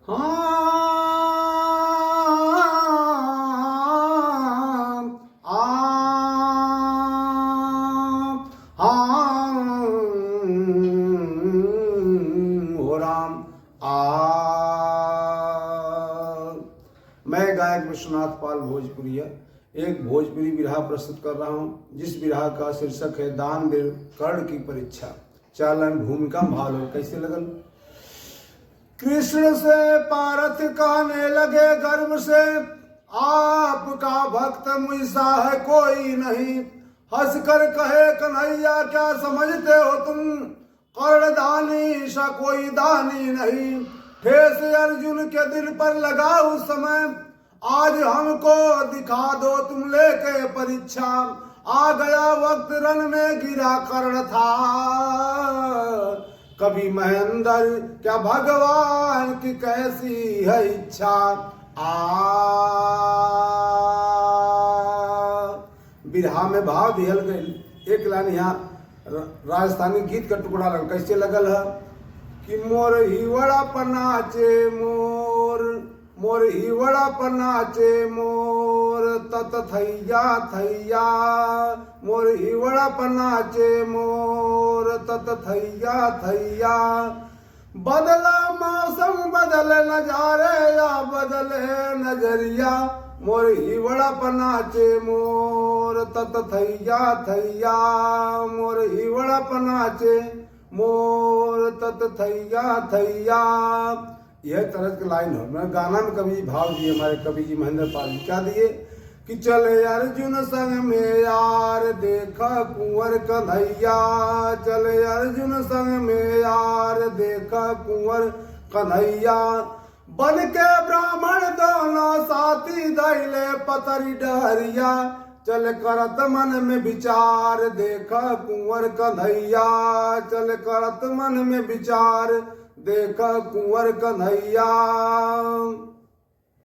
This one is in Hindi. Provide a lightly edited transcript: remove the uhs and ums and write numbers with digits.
हो राम मैं गायक विश्वनाथ पाल भोजपुरिया एक भोजपुरी बिरहा प्रस्तुत कर रहा हूँ, जिस बिरहा का शीर्षक है दानवीर कर्ण की परीक्षा। चालन भूमिका भालो कैसे लगल। कृष्ण से पारथ कहने लगे गर्व से, आपका भक्त मुझसा है कोई नहीं। हंसकर कहे कन्हैया क्या समझते हो तुम, कर्णदानी सा कोई दानी नहीं। ठेस अर्जुन के दिल पर लगा उस समय, आज हमको दिखा दो तुम लेके परीक्षा। आ गया वक्त रण में गिरा कर्ण था, कभी महेंद्र क्या भगवान की कैसी है इच्छा। बिरहा में भाव दिहल गई। एक लाइन यहाँ राजस्थानी गीत का टुकड़ा लगल कैसे लगल है कि मोर हिवड़ा पनाचे मोर, मोर हिवड़ा पनाचे मोर तत थैया थैया। मोर हिवड़ा पनाचे मोर तत थैया थैया। बदला मौसम बदले नजारे या बदले नजरिया। मोर हिवड़ा पनाचे मोर तत थैया थैया। मोर हिवड़ा पनाचे मोर तत थैया थैया। यह तरह की लाइन हो। मैं गाना में कवि भाव दिए हमारे कवि जी महेंद्र पाल जी क्या दिए कि चले अर्जुन संग में यार देखा कुंवर कन्हैया। चले अर्जुन संग में यार देखा कुंवर कन्हैया। बन के ब्राह्मण दोनों साथी दैले पतरी डहरिया। चल करत मन में विचार देखा कुंवर कन्हैया। चल करत मन में विचार देखा कुंवर कन्हैया।